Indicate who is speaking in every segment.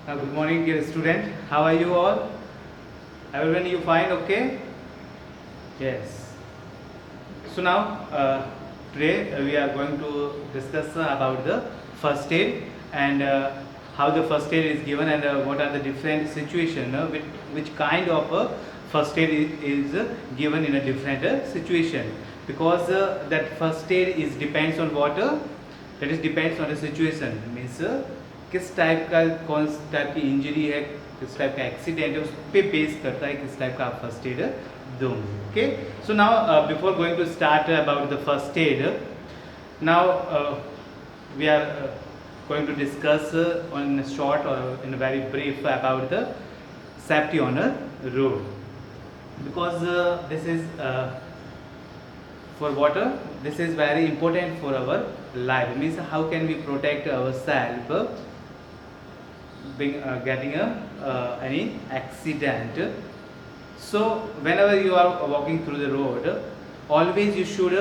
Speaker 1: Good morning, dear student. How are you all? Everyone, you fine? Okay? Yes. So now, today we are going to discuss about the first aid and how the first aid is given and what are the different situations, which kind of first aid is given in a different situation. Because that first aid is depends on what that is depends on the situation. Means किस type का कौन type की injury है, किस type का accident है, उस पर बेस करता है किस टाइप का आप फर्स्ट एड दोगे. Okay. So now before going to start about the first aid, now we are going to discuss on a short or in a very brief about the safety on a road, because this is for water, this is very important for our life. Means how can we protect ourselves being getting any accident. So whenever you are walking through the road, always you should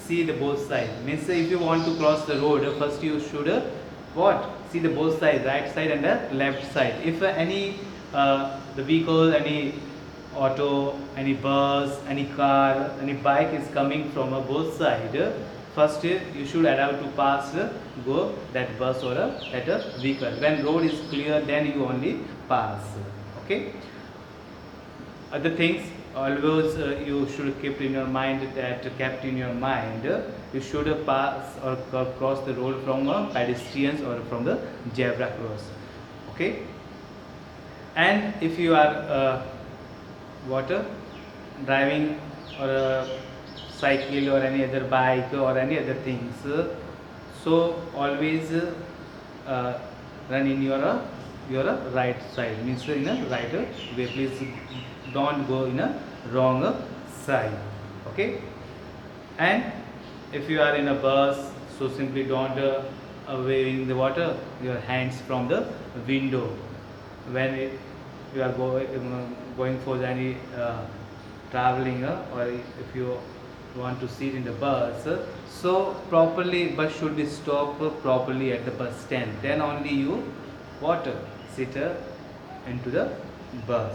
Speaker 1: see the both sides. Means if you want to cross the road, first you should what see the both sides, right side and the left side. If any the vehicle, any auto, any bus, any car, any bike is coming from a both side, first you should allow to pass go that bus or that vehicle. When road is clear, then you only pass. Okay. Other things always you should keep in your mind, that kept in your mind, you should pass or cross the road from pedestrians or from the zebra cross. Okay. And if you are water driving or a cycle or any other bike or any other things, so always run in your right side, means in a right way. Please don't go in a wrong side. Okay. And if you are in a bus, so simply don't waving the water your hands from the window when you are going for any traveling, or if you want to sit in the bus, so properly bus should be stopped properly at the bus stand, then only you what sit into the bus.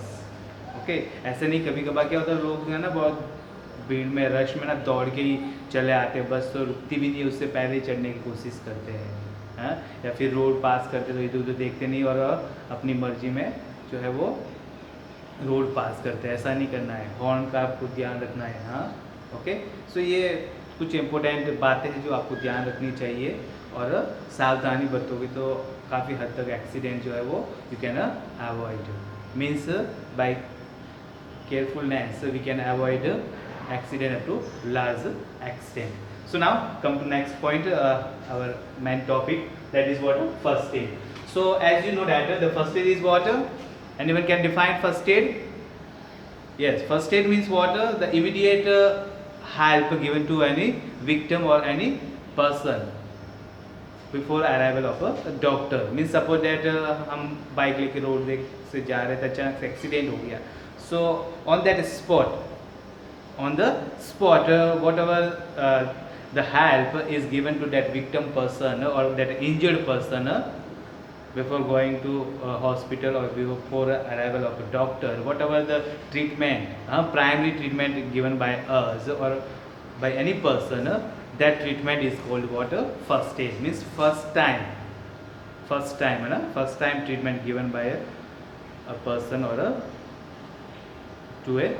Speaker 1: Okay. ऐसे नहीं, कभी कभार क्या होता है, लोग है ना बहुत भीड़ में रश में ना दौड़ के ही चले आते हैं, बस तो रुकती भी नहीं, उससे पहले ही चढ़ने की कोशिश करते हैं, हाँ. या फिर रोड पास करते तो इधर उधर देखते नहीं और अपनी मर्जी में जो है वो रोड पास करते हैं. ऐसा नहीं करना है, हॉर्न का आपको ध्यान रखना है. हाँ. ओके. सो ये कुछ इम्पोर्टेंट बातें हैं जो आपको ध्यान रखनी चाहिए, और सावधानी बरतोगे तो काफ़ी हद तक एक्सीडेंट जो है वो you can avoid. Means by carefulness we can avoid accident up to large extent. So now come to next point, our main topic, that is what first aid. So as you know that the first aid is what, anyone can define first aid? Yes, first aid means what, the immediate help given to any victim or any person before arrival of a doctor. Means suppose that हम bike लेके road से जा रहे थे, अचानक से accident हो गया. So on that spot, on the spot, whatever the help is given to that victim person or that injured person before going to hospital or before arrival of a doctor, whatever the treatment, primary treatment given by us or by any person, that treatment is called what, first aid. Means first time treatment given by a person or to a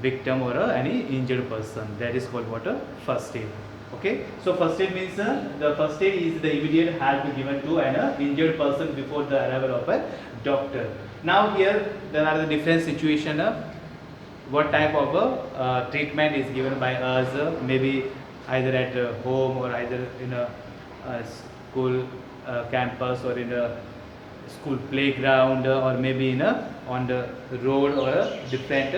Speaker 1: victim or any injured person, that is called what, first aid. Okay. So first aid means the first aid is the immediate help given to an injured person before the arrival of a doctor. Now here there are the different situation, what type of treatment is given by us, maybe either at home or either in a school campus or in a school playground, or maybe in a on the road or a different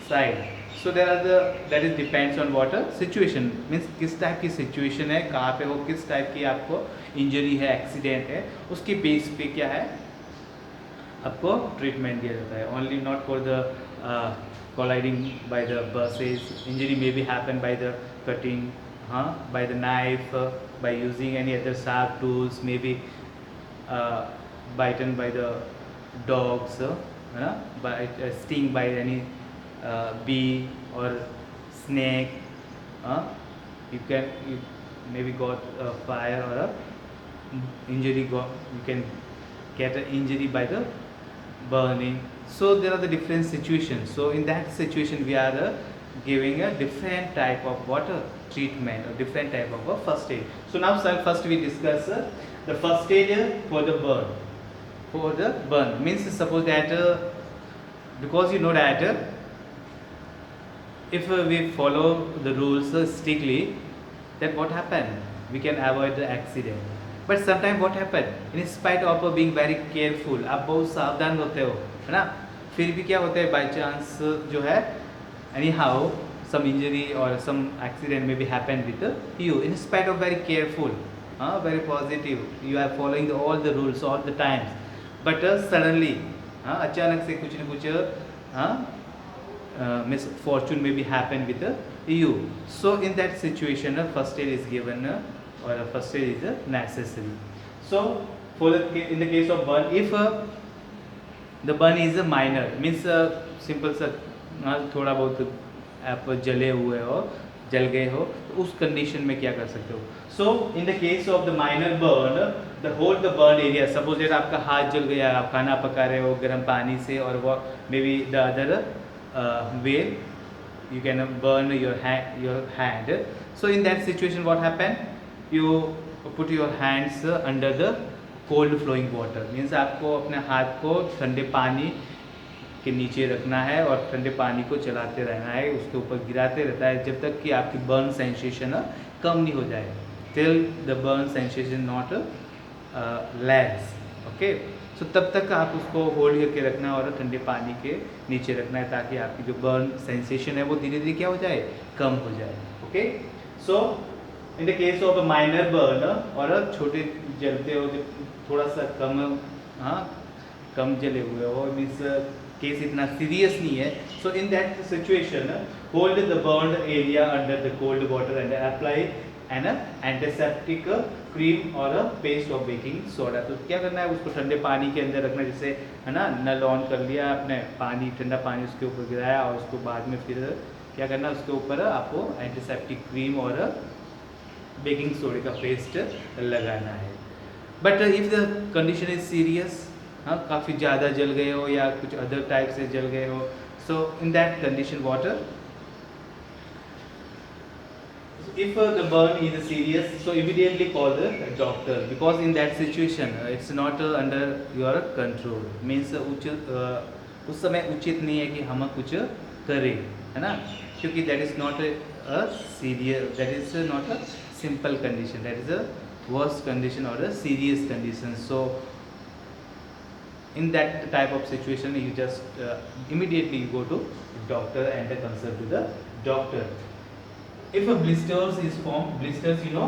Speaker 1: side. So there are the, that is depends on what situation, means किस type की situation है, कहाँ पे हो, किस type की आपको injury है, एक्सीडेंट है, उसके बेस पे क्या है आपको ट्रीटमेंट दिया जाता है. Only not for the colliding by the buses, injury may be happen by the cutting, by the knife, by using any other sharp tools, maybe bitten by the dogs, by sting by any bee or snake. You maybe got a fire or a injury. You can get an injury by the burning. So there are the different situations. So in that situation we are giving a different type of water treatment or different type of a first aid. So now sir, first we discuss the first aid for the burn. For the burn means suppose that because you know that if we follow the rules strictly, then what happen, we can avoid the accident. But sometimes what happen, in spite of being very careful, आप बहुत सावधान होते हो, है ना, फिर भी क्या होता है, बाई चांस जो है anyhow some injury or some accident may be happen with you. In spite of very careful, very positive, you are following all the rules all the times, but suddenly अचानक से कुछ न कुछ misfortune may be happen with you. So in that situation first aid is given or a first aid is necessary. So for in the case of burn, if the burn is a minor, means simple सा थोड़ा बहुत आप जले हुए हो, जल गए हो, तो उस कंडीशन में क्या कर सकते हो. So in the case of the minor burn, the whole the burn area, suppose that आपका हाथ जल गया, आप खाना पका रहे हो गर्म पानी से, और वो may be the other way you can burn your hand. So in that situation what happen, you put your hands under the cold flowing water, means आपको अपने हाथ को ठंडे पानी के नीचे रखना है और ठंडे पानी को चलाते रहना है, उसके ऊपर गिराते रहता है जब तक कि आपकी बर्न सेंसेशन कम नहीं हो जाए, till the burn sensation not less. Okay, so तब तक आप उसको होल्ड करके रखना है और ठंडे पानी के नीचे रखना है, ताकि आपकी जो बर्न सेंसेशन है वो धीरे धीरे क्या हो जाए, कम हो जाए. Okay, so in the case of a minor burn, और छोटे जलते हो, जब थोड़ा सा कम जले हुए हो, मीन्स केस इतना सीरियस नहीं है. So in that situation hold the burn area under the cold water and apply an antiseptic cream और पेस्ट ऑफ बेकिंग सोडा. तो क्या करना है, उसको ठंडे पानी के अंदर रखना, जैसे है ना, नल ऑन कर लिया आपने, पानी ठंडा पानी उसके ऊपर गिराया, और उसको बाद में फिर क्या करना है, उसके ऊपर आपको एंटीसेप्टिक क्रीम और बेकिंग सोडे का पेस्ट लगाना है. But if the condition is serious, काफ़ी ज़्यादा जल गए हो या कुछ अदर टाइप से जल गए हो, so in that condition water, if the burn is serious, so immediately call the doctor, because in that situation it's not under your control, means उस समय उचित नहीं है कि हम कुछ करें, है ना, क्योंकि that is not a serious, that is not a simple condition, that is a worst condition or a serious condition. So in that type of situation you just immediately you go to doctor and consult to the doctor. If a blisters is formed, blisters you know,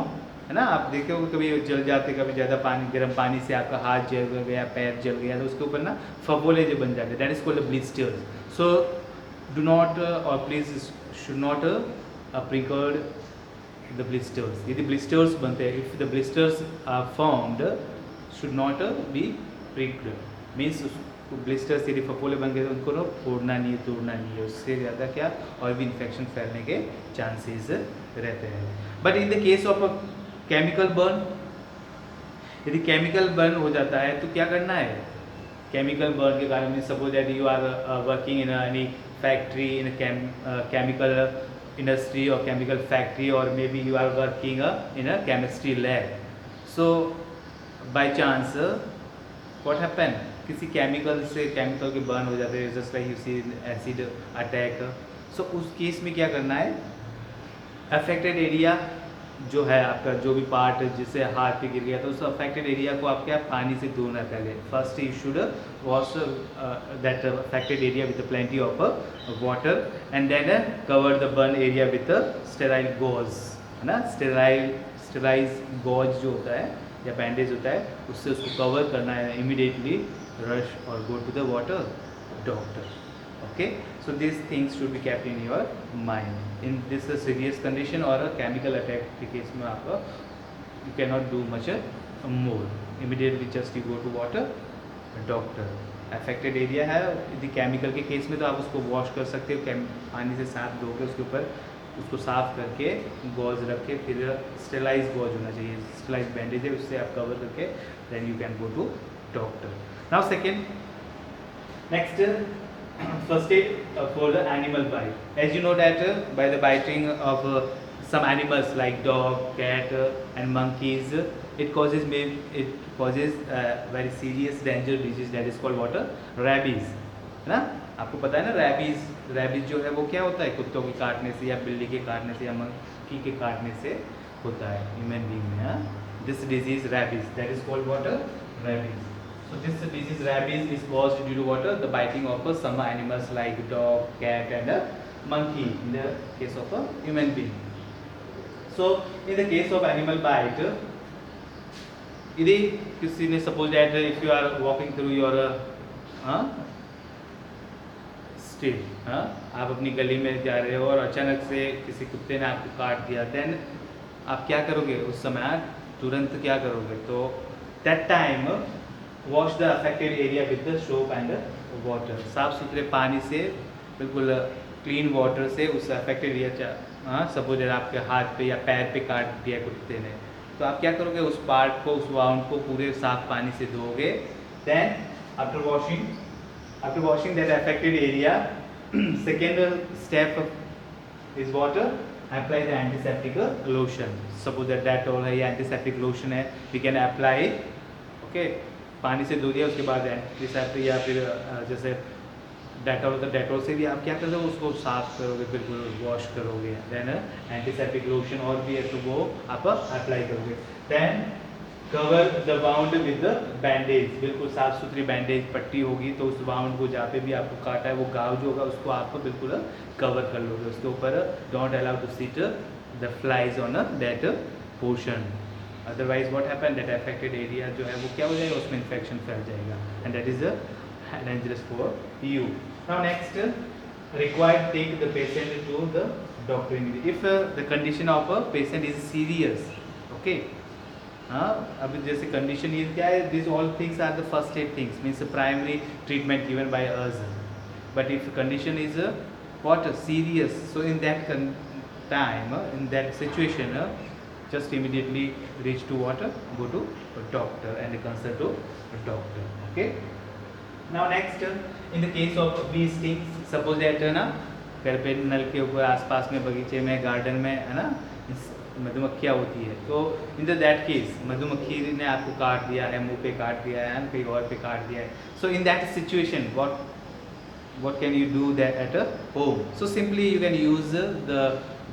Speaker 1: है ना, आप देखे हो कभी जल जाते, कभी ज़्यादा पानी गर्म पानी से आपका हाथ जल गया, पैर जल गया, तो उसके ऊपर ना फफोले जो बन जाते हैं, that is called blisters. So do not और please should not pricked the blisters. यदि ब्लिस्टर्स बनते हैं, if the blisters are formed, should not be pricked, means blisters यदि फफोले बन गए तो उनको फोड़ना नहीं है, तोड़ना नहीं है, उससे ज़्यादा क्या और भी इन्फेक्शन फैलने के चांसेस रहते हैं. But in the case of a chemical burn, यदि केमिकल बर्न हो जाता है तो क्या करना है, केमिकल बर्न के कारण में suppose that you are working in any factory, in chemical industry और केमिकल फैक्ट्री, और may be you are working in a chemistry lab. So by chance what happen, किसी केमिकल से केमिकल के burn हो जाते हैं, just like you see acid attack. So उस case में क्या करना है, अफेक्टेड एरिया जो है आपका, जो भी पार्ट जिससे हाथ पे गिर गया, तो उस अफेक्टेड एरिया को आप क्या पानी से धोना पहले. First you should wash that affected area with plenty of water, and then cover the burn area with sterile gauze, है ना, स्टेराइज गॉज जो होता है या बैंडेज होता है, उससे उसको कवर करना है. Immediately rush or go to the water doctor. Okay, so these things should be kept in your mind. In this a serious condition or a chemical attack के case में आपका you cannot do much more. Immediately just you go to water doctor. Affected area है। यदि chemical के case में तो आप उसको वॉश कर सकते हो, पानी से साफ धो के उसके ऊपर उसको साफ करके गॉज रख के, फिर स्टेलाइज गॉज होना चाहिए, स्टेलाइज बैंडेज है, उससे आप कवर करके then you can go to doctor. Now second, next first aid for the animal bite. As you know that by the biting of some animals like dog, cat and monkeys, it causes very serious danger disease that is called what? Rabies, है ना? आपको पता है ना rabies जो है वो क्या होता है, कुत्तों के काटने से या बिल्ली के काटने से या मंकी के काटने से होता है ह्यूमन बीइंग में। This disease rabies, that is called what? Rabies. So this disease rabies is caused due to what? The biting of some animals like dog, cat and a monkey in the case of a human being. So in the case of animal bite, यदि किसी ने suppose that if you are walking through your street, आप अपनी गली में जा रहे हो और अचानक से किसी कुत्ते ने आपको काट दिया, then आप क्या करोगे उस समय? तुरंत क्या करोगे? तो that time wash the affected area with the soap and water, साफ सुथरे पानी से, बिल्कुल क्लीन वाटर से उस अफेक्टेड एरिया, सपोज आपके हाथ पे या पैर पे काट दिया कुत्ते ने, तो आप क्या करोगे? उस पार्ट को, उस वाउंड को पूरे साफ पानी से धोगे। Then after washing that affected area, second step is water, apply the antiseptic lotion. Suppose that Dettol है या एंटीसेप्टिक लोशन है, वी कैन अप्लाई, ओके, पानी से धो दिया, उसके बाद एंटीसेप्टिक या फिर जैसे डेटॉल होता है, डेटॉल से भी आप क्या करते हो? उसको साफ करोगे, बिल्कुल वॉश करोगे। देन एंटीसेप्टिक लोशन और भी है तो वो आप अप्लाई करोगे। Then cover the wound with the bandage, बिल्कुल साफ सुथरी बैंडेज पट्टी होगी, तो उस वाउंड को जहाँ पे भी आपको काटा है वो घाव जो होगा उसको आप बिल्कुल कवर कर लोगे। उसके ऊपर don't allow to sit the flies on that portion, otherwise what happen, that affected area जो है वो क्या हो जाएगा? उसमें इन्फेक्शन फैल जाएगा and that is dangerous for you. Now next, required take the patient to the doctor immediately if the condition of a patient is serious, okay. अब जैसे कंडीशन ये क्या है? This all things are the first aid things, means primary treatment given by us, but if condition is what? Serious, so in that time, in that situation, just immediately reach to what? Go to a doctor and consult to a doctor, okay. Now next, in the case of bee sting, suppose that है ना, घर पे नल के ऊपर आसपास में बगीचे में गार्डन में है ना मधुमक्खियाँ होती है, तो इन दैट केस मधुमक्खी ने आपको काट दिया है, मुंह पे काट दिया है, कहीं और पे काट दिया है, so in that situation what can you do that at a home? So simply you can use the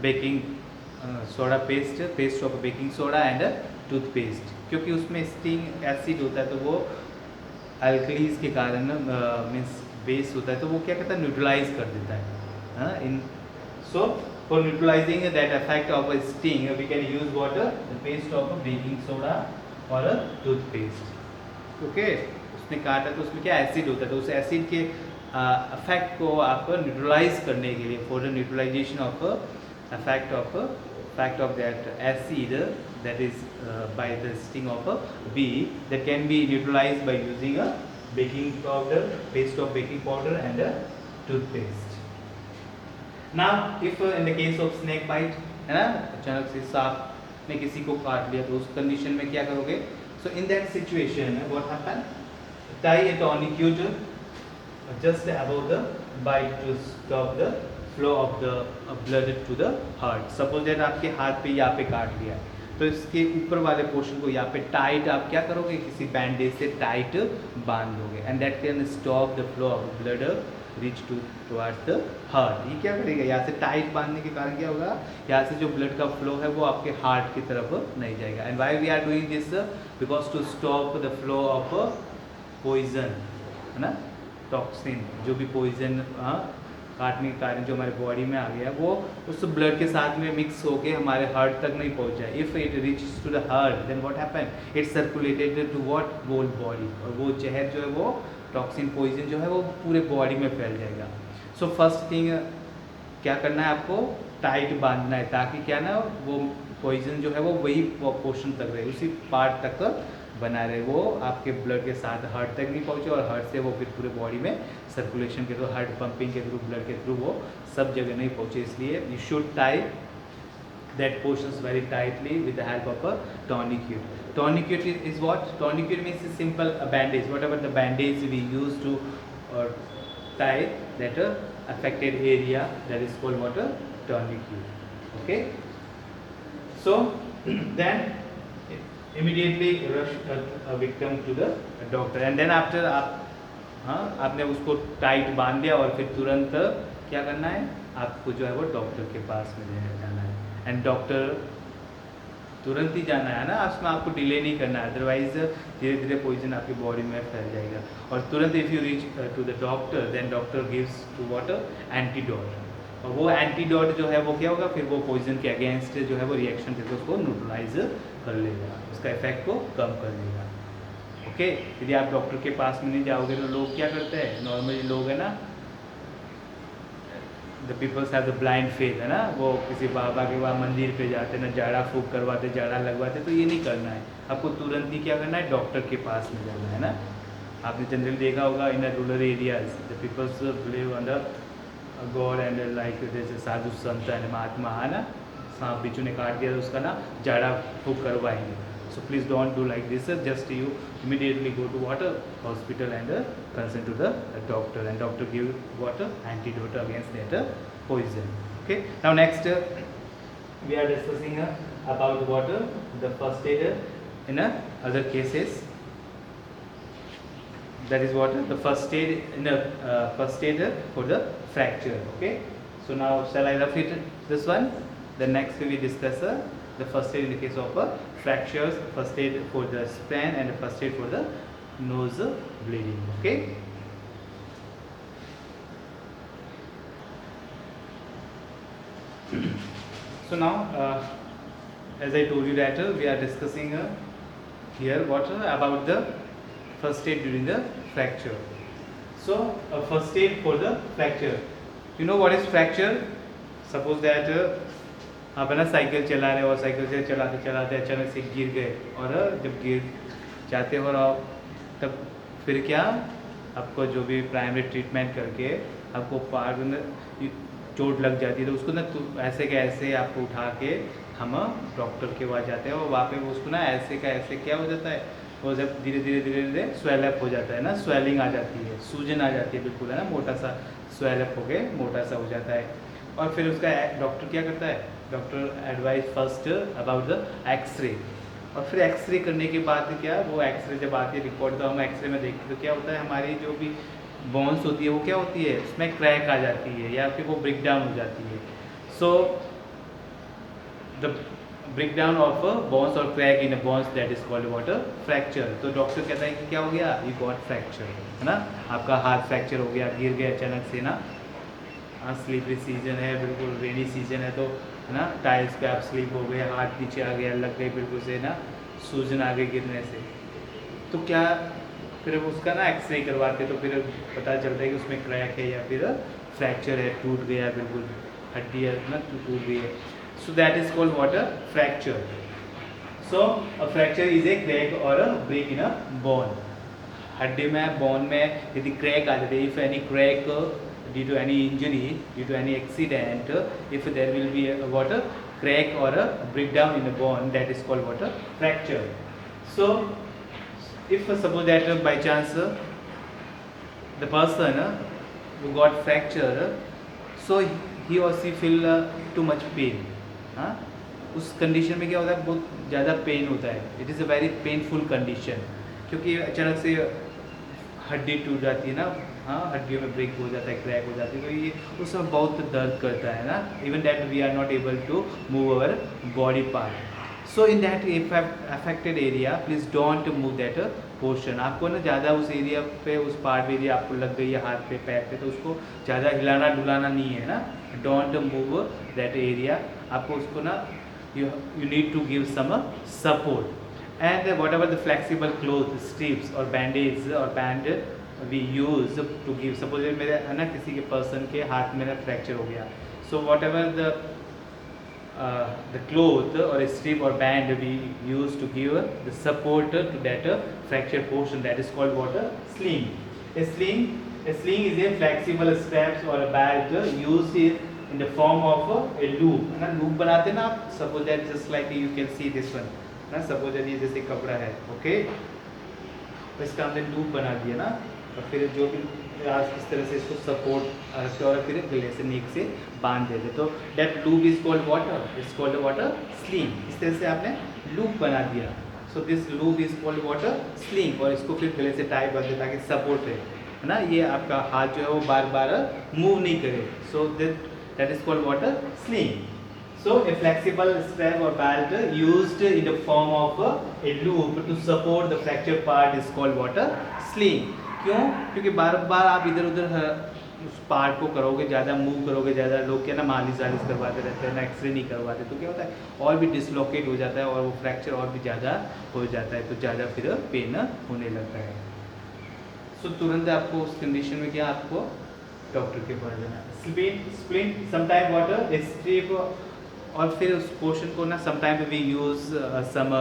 Speaker 1: baking soda paste of baking soda and toothpaste, क्योंकि उसमें स्टिंग एसिड होता है तो वो अल्कलीज के कारण मीन्स बेस होता है, तो वो क्या कहता है? न्यूट्रलाइज कर देता है। In so for neutralising that effect of a sting we can use water, the paste of baking soda और टूथपेस्ट, ओके। उसने काटा तो उसमें क्या एसिड होता है, तो उस एसिड के इफेक्ट को आप न्यूट्रलाइज करने के लिए, for the neutralisation of fact of that acid that is by the sting of a bee, that can be neutralized by using a baking powder, paste of baking powder and a toothpaste. Now if in the case of snake bite, है ना, अचानक से सांप ने किसी को काट लिया, तो उस कंडीशन में क्या करोगे? So in that situation what happen? Tie a tourniquet just above the bite to stop the flow of the blood to the heart. Suppose that आपके हाथ पे यहाँ पे काट लिया, तो इसके ऊपर वाले पोर्शन को यहाँ पे टाइट आप क्या करोगे? किसी बैंडेज से टाइट बांध दोगे and that can stop the flow of blood reach towards the heart. ये क्या करेगा? यहाँ से टाइट बांधने के कारण क्या होगा? यहाँ से जो ब्लड का फ्लो है वो आपके हार्ट की तरफ नहीं जाएगा। And why we are doing this? Because to stop the flow of poison, है ना, टॉक्सिन, जो भी पॉइजन काटने के कारण जो हमारे बॉडी में आ गया वो उस ब्लड के साथ में मिक्स होके हमारे हार्ट तक नहीं पहुंच जाए। If it reaches to the heart then what happen? It circulated to what? Whole body, और वो जहर जो है वो टॉक्सिन पॉइजन जो है वो पूरे बॉडी में फैल जाएगा। सो फर्स्ट थिंग क्या करना है आपको? टाइट बांधना है, ताकि क्या ना वो पॉइजन जो है वो वही पोर्शन तक रहे, उसी पार्ट तक बना रहे, वो आपके ब्लड के साथ हार्ट तक नहीं पहुँचे और हार्ट से वो फिर पूरे बॉडी में सर्कुलेशन के थ्रू, हार्ट पंपिंग के थ्रू, ब्लड के थ्रू वो सब जगह नहीं पहुँचे। इसलिए you should tie that portions very tightly with the help of a tourniquet. Tourniquet is what? Tourniquet means a simple bandage, whatever the bandage we use to tie that affected area, that is called what? A tourniquet. Okay, so then immediately rush a victim to the doctor, and then after आपने उसको tight बांध दिया और फिर तुरंत क्या करना है, आपको जो है वो डॉक्टर के पास में जाना है। एंड डॉक्टर तुरंत ही जाना है ना, उसमें आपको डिले नहीं करना है, अदरवाइज धीरे धीरे पॉइजन आपकी बॉडी में फैल जाएगा। और तुरंत if you reach to the doctor, then doctor gives to water antidote, और वो एंटीडोट जो है वो क्या होगा, फिर वो पॉइजन के अगेंस्ट जो है वो रिएक्शन करके उसको न्यूट्रलाइज कर लेगा, उसका इफेक्ट को कम कर देगा। ओके, यदि आप डॉक्टर के पास में नहीं जाओगे तो लोग क्या करते हैं, नॉर्मली लोग है ना, the peoples have the blind faith, है ना, वो किसी बाबा के वहाँ मंदिर पे जाते ना, जाड़ा फूक करवाते, जाड़ा लगवाते, तो ये नहीं करना है, आपको तुरंत ही क्या करना है, डॉक्टर के पास में जाना है ना। आपने जनरली देखा होगा in rural areas the peoples believe under God and like जैसे साधु संत एंड महात्मा है ना, सांप बिच्छू ने काट दिया तो उसका ना जाड़ा फूक करवाएंगे। So please don't do like this. Just you immediately go to water hospital and consult to the doctor, and doctor give water antidote against that poison. Okay. Now next we are discussing about water, the first aid in other cases. That is what the first aid in the first aid for the fracture. Okay. So now shall I repeat this one? Then next we discuss the first aid in the case of fractures, first aid for the sprain, and first aid for the nose bleeding. Okay. So now as I told you that we are discussing here what about the first aid during the fracture. So first aid for the fracture, you know what is fracture? Suppose that आप है ना cycle चला रहे हो और cycle से चलाते चलाते अचानक से गिर गए, और जब गिर जाते हो आप तब फिर क्या, आपको जो भी प्राइमरी ट्रीटमेंट करके आपको पार में चोट लग जाती है, तो उसको ना ऐसे के ऐसे आपको उठा के हम डॉक्टर के पास जाते हैं, और वहाँ पे उसको ना ऐसे का ऐसे क्या हो जाता है, वो जब धीरे धीरे धीरे धीरे स्वेलअप हो जाता है ना, स्वेलिंग आ जाती है, सूजन आ जाती है, बिल्कुल है ना, मोटा सा स्वेलअप हो गए, मोटा सा हो जाता है। और फिर उसका डॉक्टर क्या करता है, doctor advise first about the X-ray, और फिर एक्सरे करने के बाद क्या, वो एक्सरे जब आती है रिपोर्ट, तो हम एक्सरे में देखते तो क्या होता है, हमारी जो भी बोन्स होती है वो क्या होती है, उसमें क्रैक आ जाती है या फिर वो ब्रेक डाउन हो जाती है। So the break down of bones और crack in bones, that is called water fracture. तो डॉक्टर कहता है कि क्या हो गया, यू गॉट फ्रैक्चर, है ना, आपका हाथ फ्रैक्चर हो गया, गिर गया अचानक से ना, स्लीपरी सीजन है, बिल्कुल रेनी सीजन है, तो है ना, टाइल्स पे आप स्लिप हो गए, हाथ नीचे आ गया, लग गई बिल्कुल से ना, सूजन आ गई गिरने से, तो क्या फिर उसका ना एक्सरे करवाते, तो फिर पता चलता है कि उसमें क्रैक है या फिर फ्रैक्चर है, टूट गया, बिल्कुल हड्डी है ना टूट गई है। So that is called water fracture. So a fracture is a crack और a break in a bone. हड्डी में, बोन में यदि क्रैक आ जाते, if any crack due to any injury, due to any accident, if there will be a water crack or a breakdown in the bone, that is called water fracture. So if suppose that by chance the person who got fracture, so he or she feel too much pain, उस condition में क्या होता है, बहुत ज़्यादा pen होता है, it is a very painful condition, क्योंकि अचानक से हड्डी टूट जाती है ना, हाँ, हड्डियों में ब्रेक हो जाता है, क्रैक हो जाती है, तो ये उस समय बहुत दर्द करता है ना, even that we are not able to move our body part. So in that affected area please don't move that portion. आपको ना ज़्यादा उस एरिया पे, उस पार्ट एरिया आपको लग गई है हाथ पे पैर पे, तो उसको ज़्यादा हिलाना डुलाना नहीं है ना, डोंट मूव दैट एरिया, आपको उसको ना you need to give some support, and whatever the flexible cloth, strips or bandage or band we use to give, suppose मेरे है ना किसी के पर्सन के हाथ में ना फ्रैक्चर हो गया, so whatever the the cloth or a strip or band we use to give the support to that fractured portion, that is called what? A sling. A sling is a flexible straps or a belt used in the form of a loop ना, loop बनाते हैं ना आप, suppose that just like you can see this one ना, suppose that ये जैसे कपड़ा है, ओके, तो इसका हमने लूप बना दिया ना, और फिर जो भी आज इस तरह से इसको सपोर्ट और फिर गले से नीक से बांध देते, तो that loop is called water, is called water sling. इस तरह से आपने लूप बना दिया, so this loop is called water sling, और इसको फिर गले से टाइट बांध दें ताकि सपोर्ट रहे, है ना, ये आपका हाथ जो है वो बार बार मूव नहीं करे, सो that is called water sling. So a flexible strap or belt used in the form of a loop to support the fractured part is called water sling। क्यों? क्योंकि बार बार आप इधर उधर उस पार्ट को करोगे, ज़्यादा मूव करोगे, ज़्यादा लोग क्या ना मालिश वालिश करवाते रहते हैं ना, एक्सरे नहीं करवाते, तो क्या होता है और भी डिसलोकेट हो जाता है और वो फ्रैक्चर और भी ज़्यादा हो जाता है, तो ज़्यादा फिर पेन होने लगता है। सो तुरंत आपको उस कंडीशन में क्या आपको डॉक्टर के पास जाना है। स्प्लिंट समटाइम वाटर स्ट्रिप, और फिर उस पोर्शन को ना sometime we use some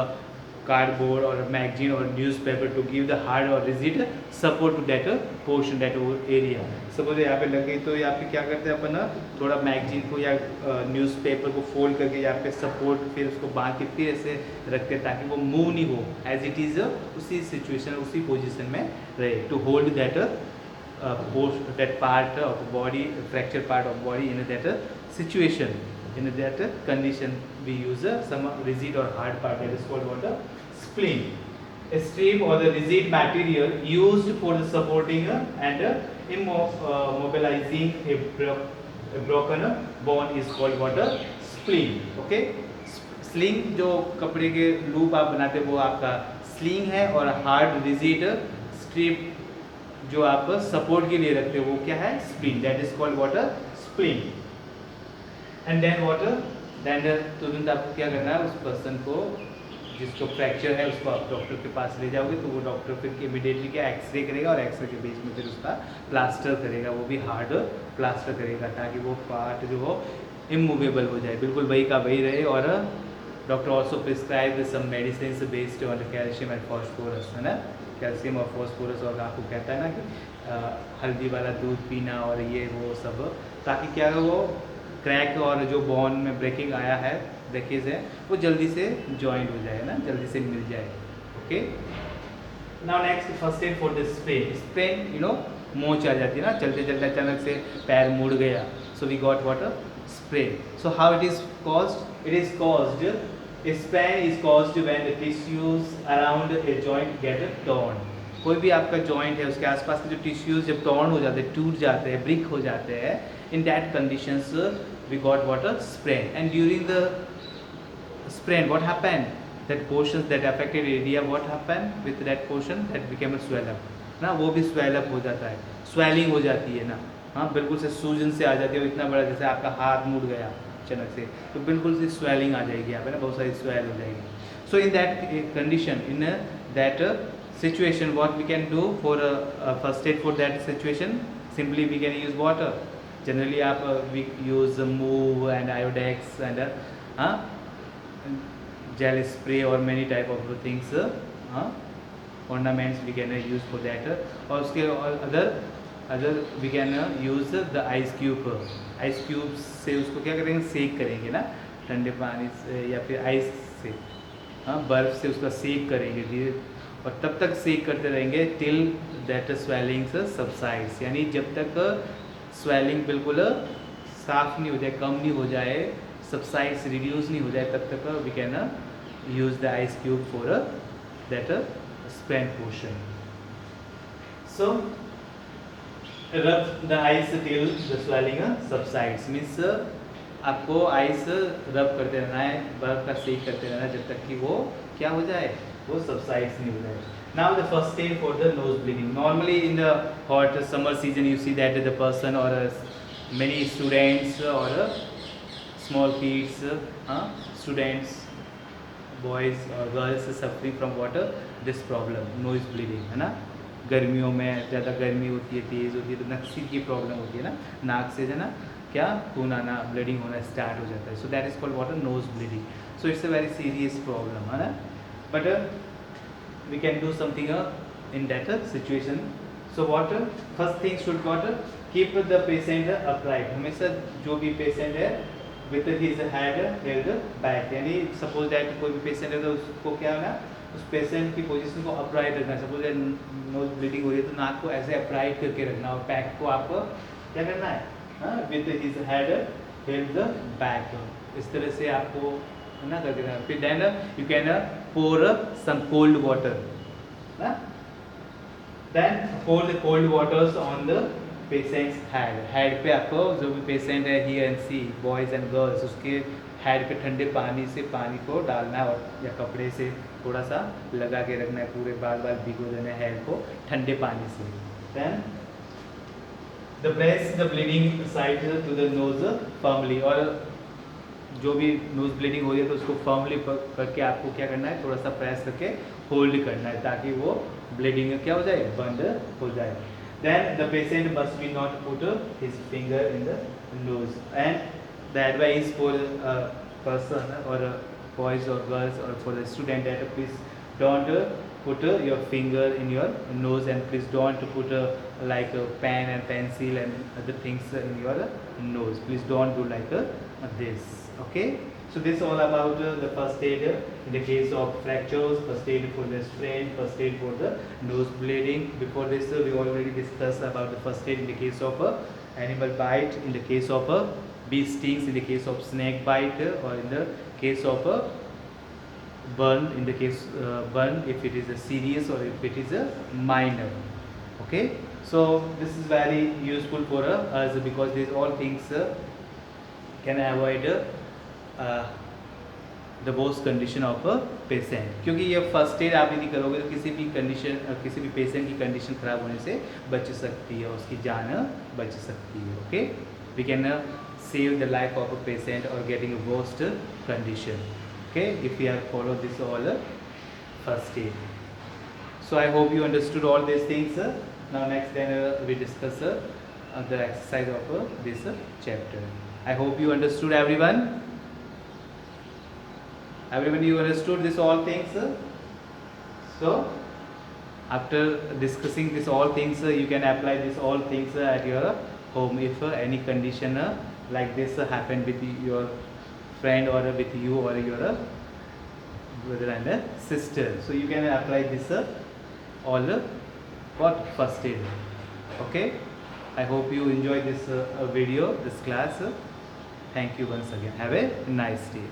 Speaker 1: cardboard और मैगजीन और newspaper to give the hard और rigid support to that portion, that area. Suppose यहाँ पे लग गई तो यहाँ पे क्या करते हैं अपन ना, थोड़ा मैगजीन को या न्यूज़पेपर को फोल्ड करके यहाँ पे सपोर्ट, फिर उसको बांध के फिर ऐसे रखते हैं ताकि वो मूव नहीं हो, एज इट इज़ उसी सिचुएशन उसी पोजिशन में रहे, to hold that that part of the body, fractured part of body in that situation, in that condition we use some rigid or hard part, that is called what? A splint. A strip or the rigid material used for the supporting and immobilizing a broken bone is called what? A splint। okay, sling जो कपड़े के loop आप बनाते हैं वो आपका sling है, और हार्ड रिजिड स्ट्रिप जो आप सपोर्ट के लिए रखते हो वो क्या है? Splint, that is called water splint. And then water, then तुरंत आपको क्या करना है, उस पर्सन को जिसको फ्रैक्चर है उसको आप डॉक्टर के पास ले जाओगे, तो वो डॉक्टर फिर इमीडिएटली क्या एक्सरे करेगा, और एक्सरे के बेस में फिर उसका प्लास्टर करेगा, वो भी हार्ड प्लास्टर करेगा ताकि वो पार्ट जो हो इमूवेबल हो जाए, बिल्कुल वही का वही रहे। और doctor also prescribe some medicine based on calcium and phosphorus, है ना, कैल्शियम और फॉस्फोरस, और आपको कहता है ना कि हल्दी वाला दूध पीना और ये वो सब, ताकि क्या है वो क्रैक और जो बोन में ब्रेकिंग आया है, ब्रेकेज है, वो जल्दी से जॉइंट हो जाए ना, जल्दी से मिल जाए। Okay, now next first aid for the sprain. Sprain you know मोच आ जाती है ना, चलते चलते अचानक से पैर मुड़ गया, so we got water sprain. So how it is caused? It is caused, sprain is caused when the tissues around a joint get torn। कोई भी आपका जॉइंट है उसके आसपास के जो टिश्यूज जब टॉर्न हो जाते हैं, टूट जाते हैं, ब्रिक हो जाते हैं, in that conditions we got water sprain. And during the sprain what happened, that portions that affected area, what happened with that portion, that became a swell up ना, वो भी swell up हो जाता है, swelling हो जाती है ना, हाँ बिल्कुल से सूजन से आ जाती है, इतना बड़ा जैसे आपका हाथ मुड़ गया अचानक से, तो बिल्कुल से स्वेलिंग आ जाएगी यहाँ पे ना, बहुत सारी स्वेल हो जाएगी। So in that condition, in that situation what we can do for first aid for that situation, simply we can use water. Generally आप we use Moov and Iodex and gel spray और many type of things, ornaments we can use for that। और उसके other we can use the ice cube. Ice cube से उसको क्या करेंगे, सेक करेंगे ना, ठंडे पानी से या फिर आइस से, हाँ बर्फ़ से उसका सेक करेंगे धीरे, और तब तक सेक करते रहेंगे टिल दैट स्वेलिंग्स सबसाइड्स, यानी जब तक स्वेलिंग बिल्कुल साफ नहीं हो जाए, कम नहीं हो जाए, सबसाइड्स रिड्यूस नहीं हो जाए, तब तक we can use the ice cube for that sprain portion। So rub the ice till the swelling subsides, means आपको आइस रब करते रहना है, बर्फ का सेक करते रहना है जब तक कि वो क्या हो जाए, वो सबसाइड्स नहीं हो जाए। Now the first aid for the nose bleeding। Normally in the hot summer season you see that the person or many students or small kids, students, boys or girls suffering from what? This problem, noise bleeding, है ना, गर्मियों में ज़्यादा गर्मी होती है, तेज़ होती है, तो नक्सी की प्रॉब्लम होती है ना, नाक से जो है ना क्या खून आना, ब्लीडिंग होना स्टार्ट हो जाता है. So that is called what, nose bleeding. So it's a very serious problem है ना. But we can do something in that situation. So what, first thing should what, keep the patient upright. हमेशा जो भी patient है with his head held back, यानी suppose that कोई भी patient है तो उसको क्या होना, उस पेशेंट की पोजीशन को अपराइट रखना. सपोज नोज ब्लीडिंग हो रही है तो नाक को ऐसे अपराइट करके रखना और बैक को आपको क्या करना है, with his head held the back. इस तरह से आपको ना करके रखना. फिर then you can pour some cold water. Then pour the cold waters on the patient's head. Head पे आपको जो भी पेशेंट है, he and she, boys and girls, उसके हेड पे ठंडे पानी से पानी को डालना है और या कपड़े से थोड़ा सा लगा के रखना है. पूरे बार बार भिगो देना है हेड को ठंडे पानी से. Then the press the bleeding side to the nose firmly. और जो भी नोज ब्लीडिंग हो रही है तो उसको फर्मली करके आपको क्या करना है, थोड़ा सा प्रेस करके होल्ड करना है ताकि वो ब्लीडिंग क्या हो जाए, बंद हो जाए. Then the patient must be not put his finger in the nose. And the advice for a person or boys or girls or for the student that please don't put your finger in your nose, and please don't put like a pen and pencil and other things in your nose. Please don't do like this. Okay. So this is all about the first aid in the case of fractures, first aid for the sprain, first aid for the nose bleeding. Before this we already discussed about the first aid in the case of animal bite, in the case of bee stings, in the case of snake bite, or in the case of burn, in the case burn if it is a serious or if it is a minor. Okay. So this is very useful for us because these all things can avoid the worst condition of a patient. क्योंकि ये first aid आप यदि करोगे तो किसी भी condition, किसी भी पेशेंट की कंडीशन खराब होने से बच सकती है, उसकी जान बच सकती है. Okay. We can save the life of a patient और getting a worst condition. Okay, if you have follow this all first aid. So I hope you understood all this things. Now next then we discuss the exercise of this chapter. I hope you understood everyone. Everyone, you understood this all things. So after discussing this all things, you can apply this all things at your home. If any condition like this happen with your friend or with you or your brother and sister, so you can apply this all what first aid. Okay. I hope you enjoy this video, this class. Thank you once again. Have a nice day.